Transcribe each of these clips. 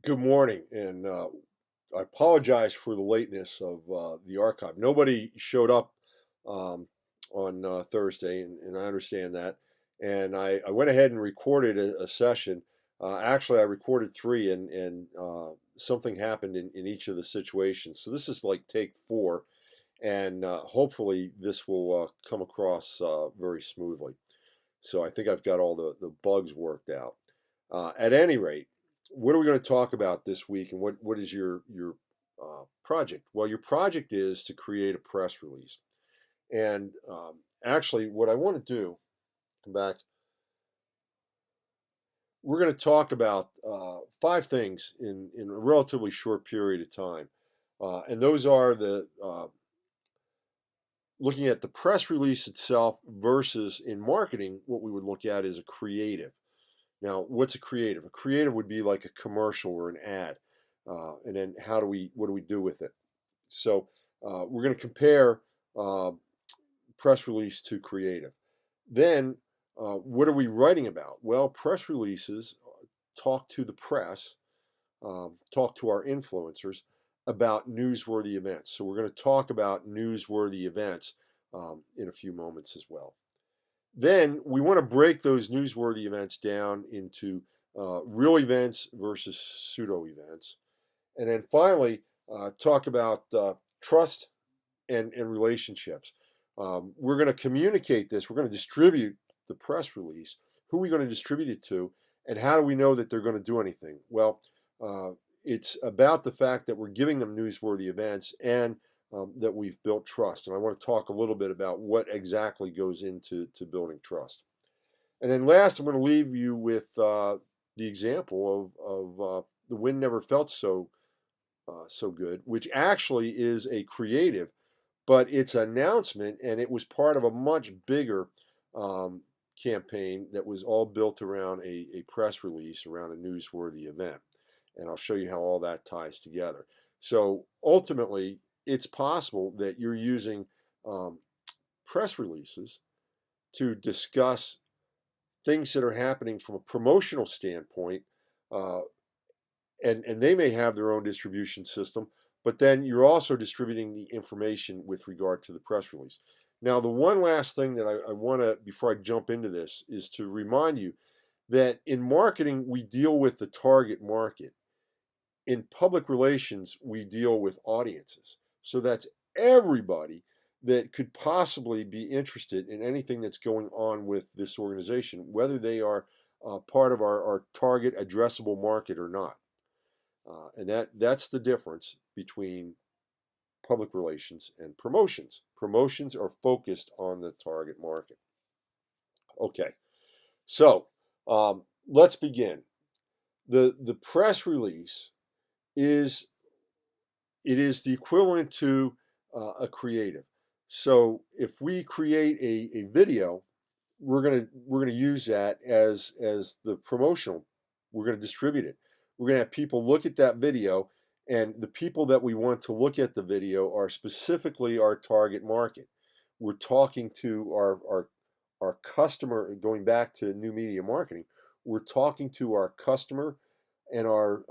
Good morning, and I apologize for the lateness of the archive. Nobody showed up um, on Thursday, and I understand that. And I went ahead and recorded a session. Actually, I recorded three, and something happened in each of the situations. So this is like take four, and hopefully this will come across very smoothly. So I think I've got all the bugs worked out. At any rate, what are we going to talk about this week, and what is your project? Well, your project is to create a press release, and actually, what I want to do, come back. We're going to talk about five things in a relatively short period of time, and those are the looking at the press release itself versus in marketing, what we would look at is a creative. Now, what's a creative? A creative would be like a commercial or an ad, and then what do we do with it? So we're going to compare uh, press release to creative. Then, what are we writing about? Well, press releases talk to the press, talk to our influencers about newsworthy events. So we're going to talk about newsworthy events in a few moments as well. Then we want to break those newsworthy events down into real events versus pseudo events. And then finally, talk about trust and relationships. We're going to communicate this, we're going to distribute the press release. Who are we going to distribute it to? And how do we know that they're going to do anything? Well, uh, it's about the fact that we're giving them newsworthy events and that we've built trust. And I want to talk a little bit about what exactly goes into building trust. And then last, I'm going to leave you with the example of the wind never felt so good, which actually is a creative, but it's an announcement, and it was part of a much bigger um, campaign that was all built around a press release around a newsworthy event. And I'll show you how all that ties together. So ultimately, it's possible that you're using um, press releases to discuss things that are happening from a promotional standpoint, uh, and they may have their own distribution system, but then you're also distributing the information with regard to the press release. Now, the one last thing that I want to, before I jump into this, is to remind you that in marketing, we deal with the target market. In public relations, we deal with audiences. So that's everybody that could possibly be interested in anything that's going on with this organization, whether they are part of our target addressable market or not. And that's the difference between public relations and promotions. Promotions are focused on the target market. Okay, so let's begin. The press release is it is the equivalent to a creative. So if we create a video, we're gonna use that as the promotional. We're gonna distribute it. We're gonna have people look at that video, and the people that we want to look at the video are specifically our target market. We're talking to our customer. Going back to new media marketing, we're talking to our customer and our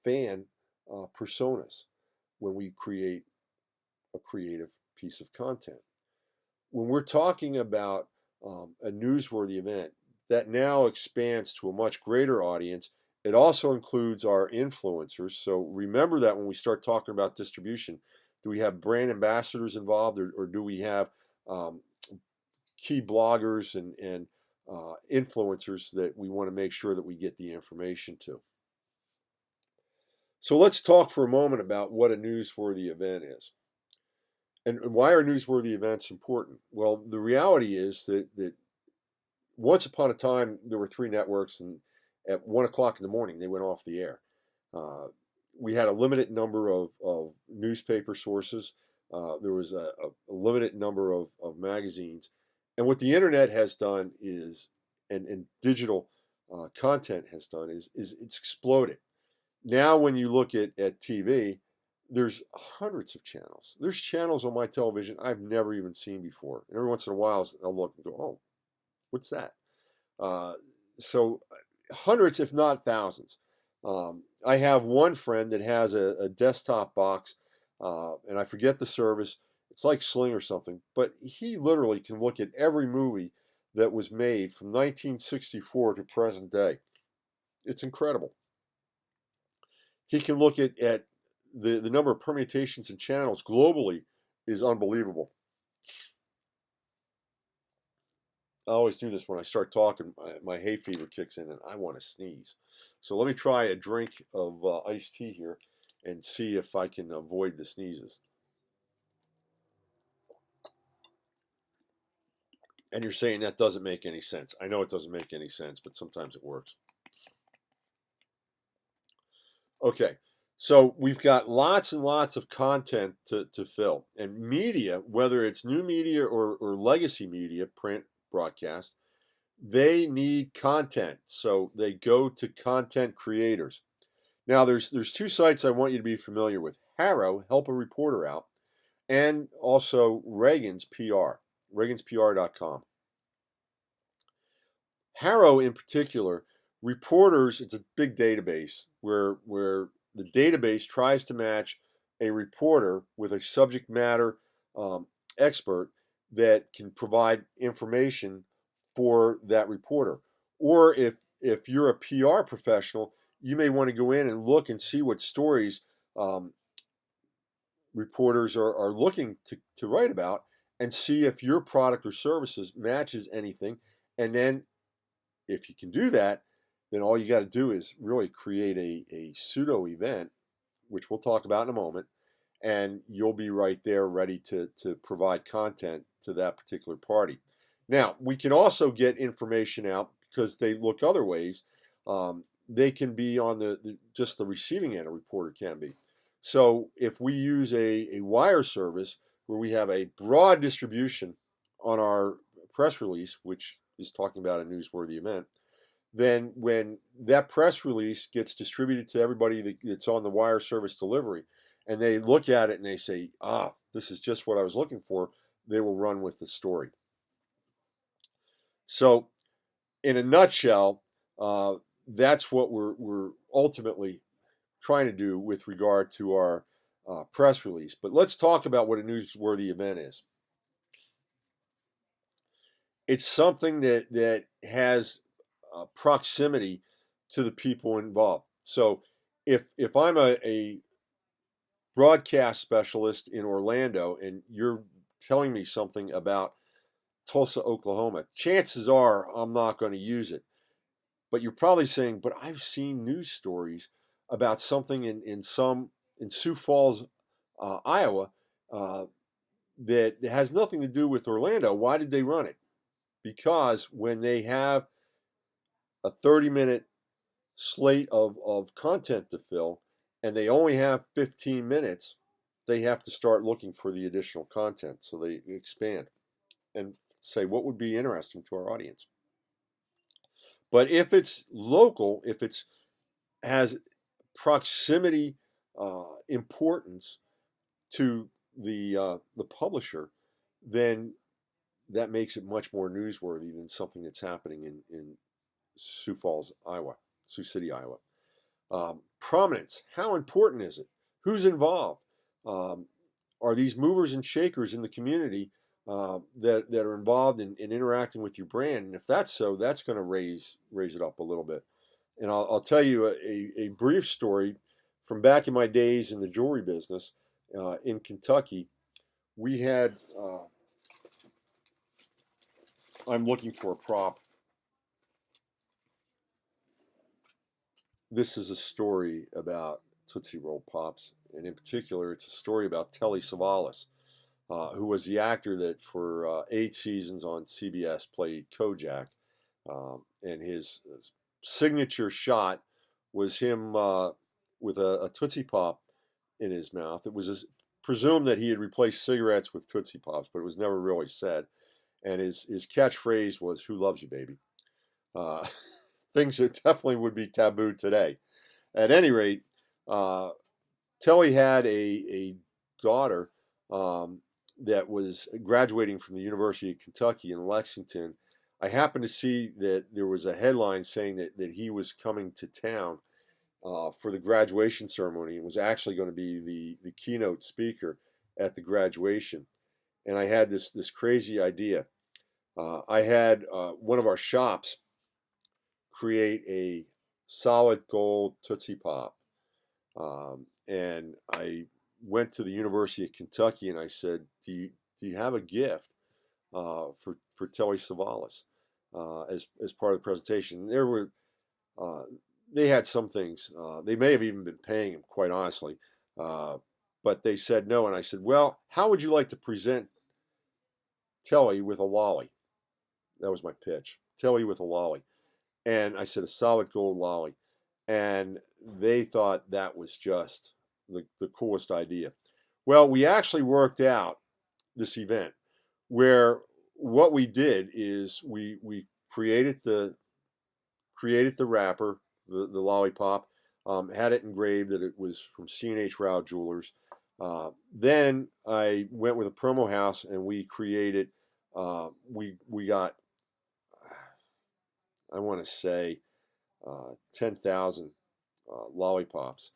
fan personas when we create a creative piece of content. When we're talking about a newsworthy event, that now expands to a much greater audience. It also includes our influencers. So remember that when we start talking about distribution, do we have brand ambassadors involved, or do we have um, key bloggers and influencers that we want to make sure that we get the information to? So let's talk for a moment about what a newsworthy event is. And why are newsworthy events important? Well, the reality is that once upon a time there were three networks, and at 1 o'clock in the morning they went off the air. Uh, we had a limited number of newspaper sources. There was a limited number of magazines, and what the internet has done is, and digital content has done is it's exploded. Now, when you look at TV, there's hundreds of channels. There's channels on my television I've never even seen before. And every once in a while, I'll look and go, oh, what's that? Uh, so hundreds, if not thousands. I have one friend that has a desktop box, and I forget the service. It's like Sling or something, but he literally can look at every movie that was made from 1964 to present day. It's incredible. He can look at the number of permutations and channels globally is unbelievable. I always do this when I start talking. My hay fever kicks in and I want to sneeze. So let me try a drink of iced tea here and see if I can avoid the sneezes. And you're saying that doesn't make any sense. I know it doesn't make any sense, but sometimes it works. Okay, so we've got lots and lots of content to fill. And media, whether it's new media or legacy media, print, broadcast, they need content. So they go to content creators. Now, there's two sites I want you to be familiar with. Harrow, help a reporter out, and also Reagan's PR, reaganspr.com. Harrow, in particular, reporters, it's a big database where the database tries to match a reporter with a subject matter expert that can provide information for that reporter. Or if you're a PR professional, you may want to go in and look and see what stories reporters are looking to write about and see if your product or services matches anything. And then if you can do that, then all you got to do is really create a pseudo event, which we'll talk about in a moment, and you'll be right there ready to provide content to that particular party. Now, we can also get information out because they look other ways. They can be on just the receiving end, a reporter can be. So if we use a wire service where we have a broad distribution on our press release, which is talking about a newsworthy event, then when that press release gets distributed to everybody that's on the wire service delivery, and they look at it and they say, this is just what I was looking for, they will run with the story. So, in a nutshell, that's what we're ultimately trying to do with regard to our press release. But let's talk about what a newsworthy event is. It's something that has proximity to the people involved. So if I'm a broadcast specialist in Orlando and you're telling me something about Tulsa, Oklahoma, chances are I'm not going to use it. But you're probably saying, but I've seen news stories about something in Sioux Falls, Iowa, that has nothing to do with Orlando. Why did they run it? Because when they have a 30-minute slate of content to fill and they only have 15 minutes, they have to start looking for the additional content. So they expand and say, what would be interesting to our audience? But if it's local, if it's has proximity importance to the publisher, then that makes it much more newsworthy than something that's happening in Sioux Falls, Iowa, Sioux City, Iowa. Prominence, how important is it? Who's involved? Are these movers and shakers in the community that are involved in interacting with your brand? And if that's so, that's going to raise it up a little bit. And I'll tell you a brief story from back in my days in the jewelry business in Kentucky. We had, I'm looking for a prop. This is a story about Tootsie Roll Pops, and in particular, it's a story about Telly Savalas, who was the actor that for 8 seasons on CBS played Kojak, and his signature shot was him with a Tootsie Pop in his mouth. It was presumed that he had replaced cigarettes with Tootsie Pops, but it was never really said. And his catchphrase was, "Who loves you, baby?" Things that definitely would be taboo today. At any rate, Telly had a daughter that was graduating from the University of Kentucky in Lexington. I happened to see that there was a headline saying that he was coming to town for the graduation ceremony and was actually going to be the keynote speaker at the graduation. And I had this crazy idea. I had one of our shops create a solid gold Tootsie Pop. And I went to the University of Kentucky and I said, do you have a gift for Telly Savalas as part of the presentation? There were they had some things. They may have even been paying him, quite honestly, but they said no. And I said, well, how would you like to present Telly with a lolly? That was my pitch. Telly with a lolly. And I said, a solid gold lolly. And they thought that was just the coolest idea. Well, we actually worked out this event where what we did is we created the wrapper, the lollipop, had it engraved that it was from C&H Rao Jewelers. Then I went with a promo house and we created, we got, I want to say, 10,000 lollipops.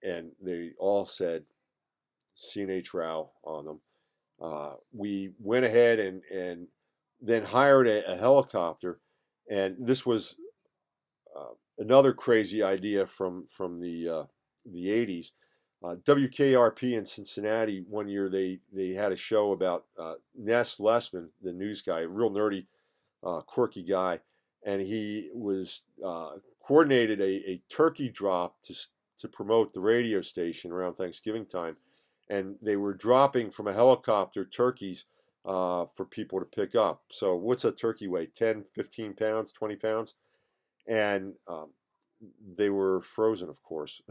And they all said C&H Rao on them. We went ahead and then hired a helicopter, and this was another crazy idea from the 80s. WKRP in Cincinnati one year they had a show about Ness Lessman, the news guy, a real nerdy, quirky guy, and he was coordinated a turkey drop to promote the radio station around Thanksgiving time, and they were dropping from a helicopter turkeys for people to pick up. So what's a turkey weigh? 10, 15 pounds, 20 pounds? And they were frozen, of course.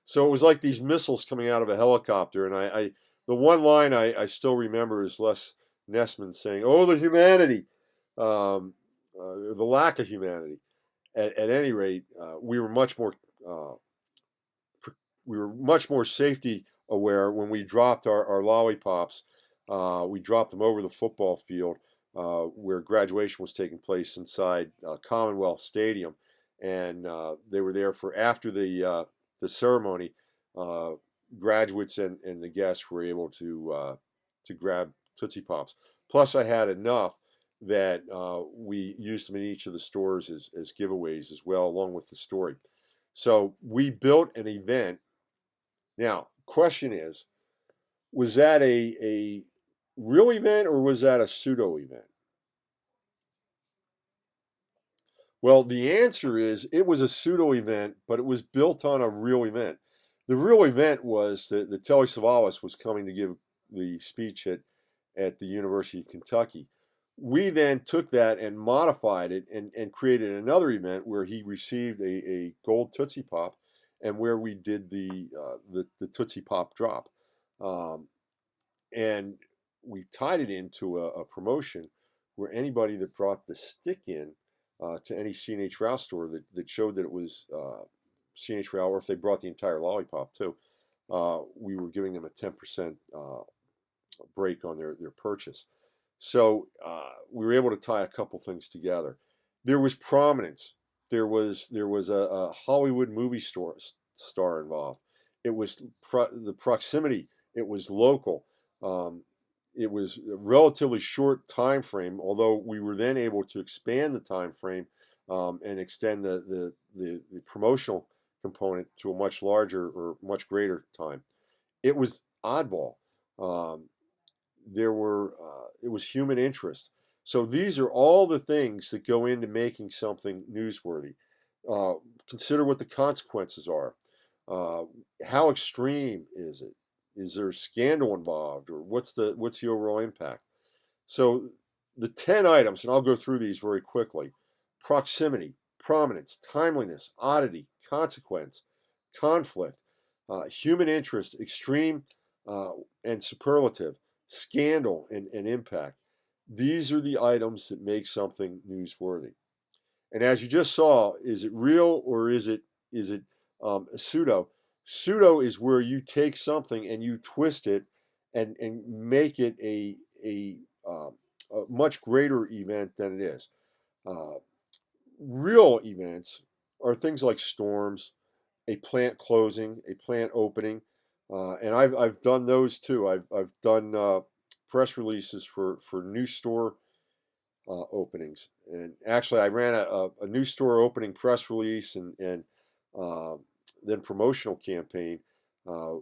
So it was like these missiles coming out of a helicopter. And I the one line I still remember is Les Nessman saying, "Oh, the humanity, the lack of humanity." At any rate, we were much more safety aware when we dropped our lollipops. We dropped them over the football field where graduation was taking place inside Commonwealth Stadium, and they were there for after the ceremony. Graduates and the guests were able to grab Tootsie Pops. Plus, I had enough that we used them in each of the stores as giveaways as well, along with the story. So we built an event. Now, question is, was that a real event or was that a pseudo event? Well, the answer is it was a pseudo event, but it was built on a real event. The real event was that the Telly Savalas was coming to give the speech at the University of Kentucky. We then took that and modified it and created another event where he received a gold Tootsie Pop and where we did the Tootsie Pop drop. And we tied it into a promotion where anybody that brought the stick in to any C&H Rao store that showed that it was C&H Rao, or if they brought the entire lollipop too, we were giving them a 10% break on their purchase. So we were able to tie a couple things together. There was prominence. There was a Hollywood movie star involved. It was the proximity. It was local. It was a relatively short time frame, although we were then able to expand the time frame and extend the promotional component to a much larger or much greater time. It was oddball. It was human interest. So these are all the things that go into making something newsworthy. Consider what the consequences are. How extreme is it? Is there scandal involved, or what's the overall impact? So the 10 items, and I'll go through these very quickly: proximity, prominence, timeliness, oddity, consequence, conflict, human interest, extreme and superlative, scandal, and impact. These are the items that make something newsworthy. And as you just saw, is it real or is it pseudo? Pseudo is where you take something and you twist it and make it a much greater event than it is. Real events are things like storms, a plant closing, a plant opening, and I've done those too. I've done press releases for new store openings, and actually I ran a new store opening press release and uh, then promotional campaign.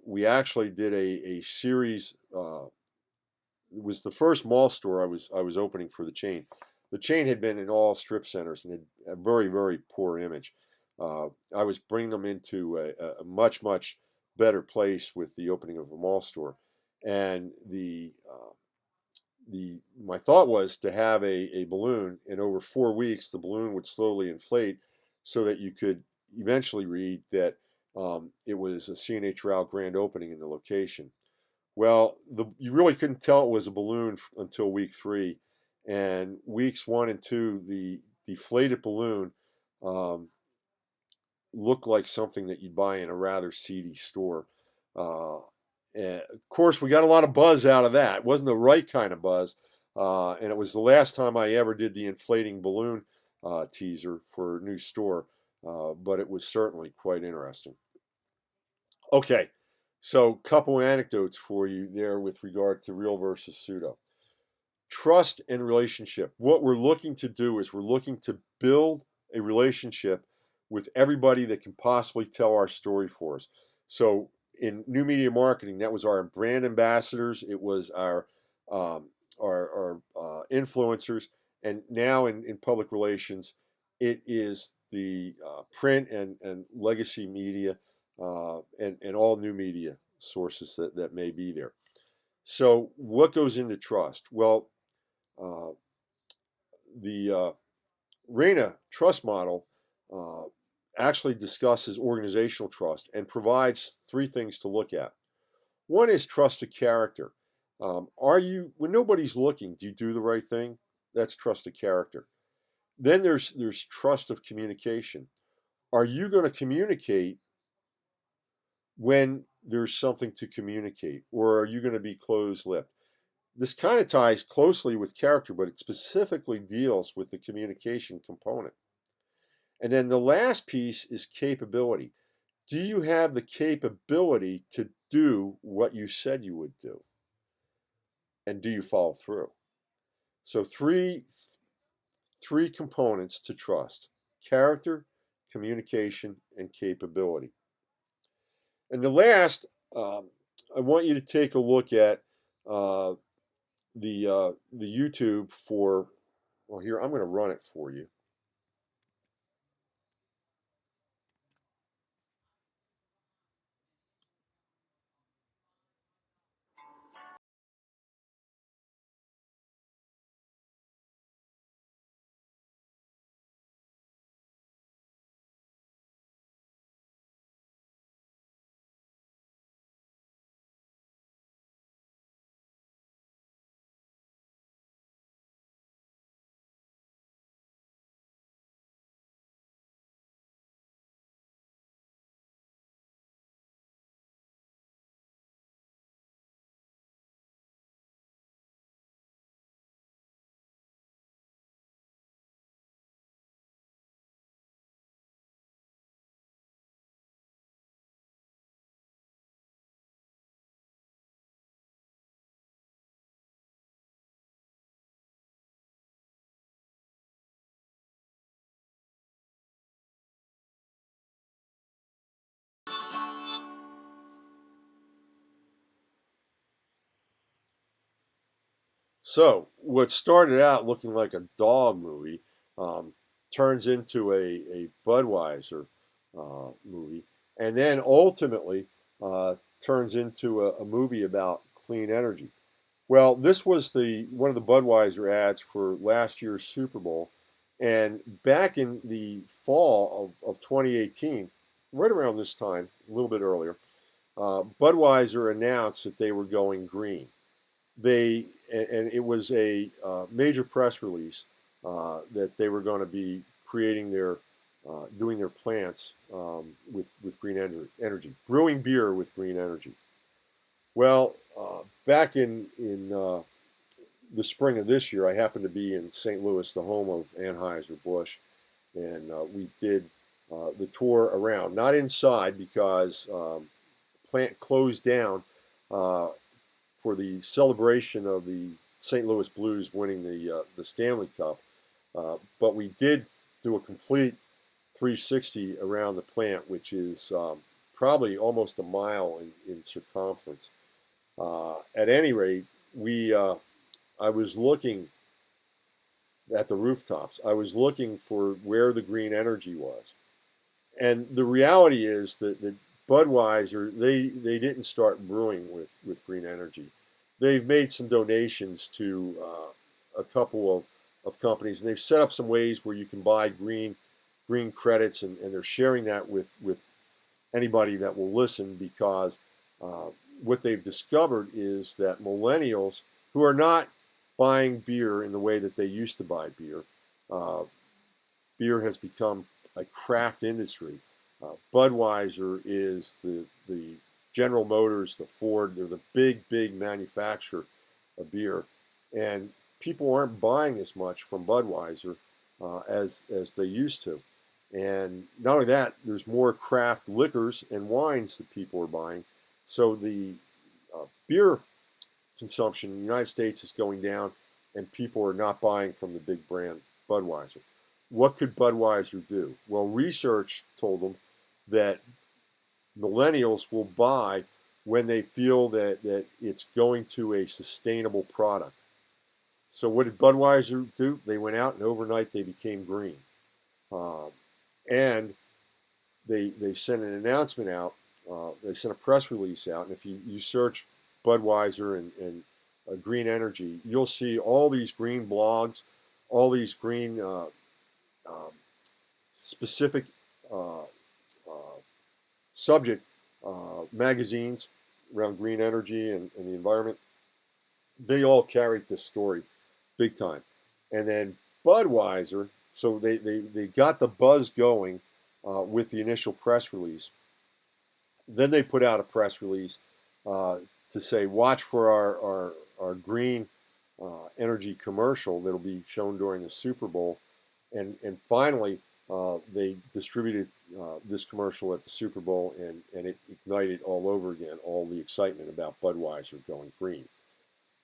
We actually did a series. It was the first mall store I was opening for the chain. The chain had been in all strip centers and had a very poor image. I was bringing them into a much better place with the opening of a mall store, and the my thought was to have a balloon, and over 4 weeks the balloon would slowly inflate, so that you could eventually read that it was a CNH Route grand opening in the location. Well, you really couldn't tell it was a balloon until week 3, and weeks 1 and 2, the deflated balloon um, looked like something that you'd buy in a rather seedy store. Uh, and of course, we got a lot of buzz out of that. It wasn't the right kind of buzz, and it was the last time I ever did the inflating balloon teaser for a new store, but it was certainly quite interesting. Okay, so couple anecdotes for you there with regard to real versus pseudo. Trust and relationship. What we're looking to do is we're looking to build a relationship with everybody that can possibly tell our story for us. So in new media marketing, that was our brand ambassadors, it was um, our influencers, and now in public relations, it is the print and legacy media and all new media sources that may be there. So what goes into trust? Well, uh, the RENA trust model uh, actually discusses organizational trust and provides 3 things to look at. One is trust of character. Are you, when nobody's looking, do you do the right thing? That's trust of character. Then there's trust of communication. Are you going to communicate when there's something to communicate, or are you going to be closed-lipped? This kind of ties closely with character, but it specifically deals with the communication component. And then the last piece is capability. Do you have the capability to do what you said you would do? And do you follow through? So three components to trust: character, communication, and capability. And the last, I want you to take a look at uh, the YouTube for. Well, here I'm going to run it for you. So, what started out looking like a dog movie turns into a Budweiser movie, and then ultimately turns into a movie about clean energy. Well, this was the one of the Budweiser ads for last year's Super Bowl, and back in the fall of 2018, right around this time, a little bit earlier, Budweiser announced that they were going green. And it was a major press release that they were going to be creating their doing their plants with green energy, brewing beer with green energy. Well, back in the spring of this year, I happened to be in St. Louis, the home of Anheuser Busch, and we did the tour around, not inside because plant closed down for the celebration of the St. Louis Blues winning the Stanley Cup. But we did do a complete 360 around the plant, which is probably almost a mile in circumference. At any rate, I was looking at the rooftops. I was looking for where the green energy was. And the reality is that Budweiser, they didn't start brewing with green energy. They've made some donations to a couple of companies, and they've set up some ways where you can buy green credits, and they're sharing that with anybody that will listen, because what they've discovered is that millennials who are not buying beer in the way that they used to buy beer, beer has become a craft industry. Budweiser is the General Motors, the Ford, they're the big manufacturer of beer. And people aren't buying as much from Budweiser as they used to. And not only that, there's more craft liquors and wines that people are buying. So the beer consumption in the United States is going down, and people are not buying from the big brand Budweiser. What could Budweiser do? Well, research told them that millennials will buy when they feel that it's going to a sustainable product. So what did Budweiser do? They went out and overnight they became green. And they sent an announcement out. They sent a press release out. And if you search Budweiser and green energy, you'll see all these green blogs, all these green specific subject magazines around green energy and the environment. They all carried this story big time. And then Budweiser, so they got the buzz going with the initial press release. Then they put out a press release to say, watch for our green energy commercial that'll be shown during the Super Bowl. And finally, they distributed this commercial at the Super Bowl, and it ignited all over again all the excitement about Budweiser going green.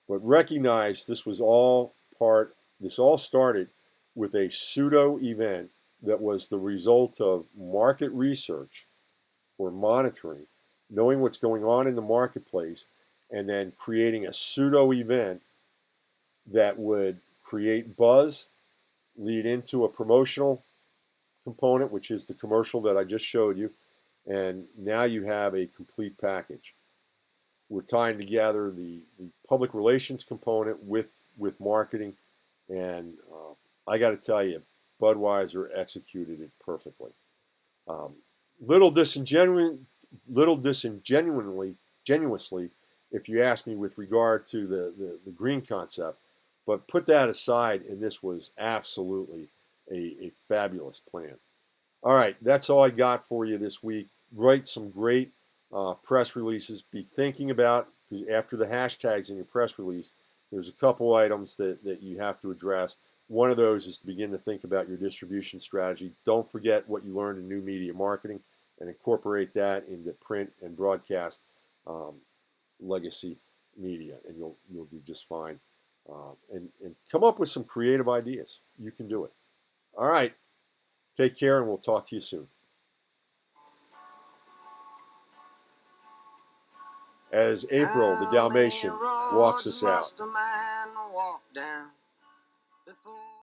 But recognize this all started with a pseudo event that was the result of market research or monitoring, knowing what's going on in the marketplace, and then creating a pseudo event that would create buzz, lead into a promotional component, which is the commercial that I just showed you, and now you have a complete package. We're tying together the public relations component with marketing, and I got to tell you, Budweiser executed it perfectly. Little disingenuously, if you ask me, with regard to the green concept, but put that aside, and this was absolutely a fabulous plan. All right, that's all I got for you this week. Write some great press releases. Be thinking about, because after the hashtags in your press release, there's a couple items that you have to address. One of those is to begin to think about your distribution strategy. Don't forget what you learned in new media marketing, and incorporate that into print and broadcast legacy media, and you'll do just fine. And come up with some creative ideas. You can do it. All right. Take care, and we'll talk to you soon. As April, the Dalmatian, walks us out.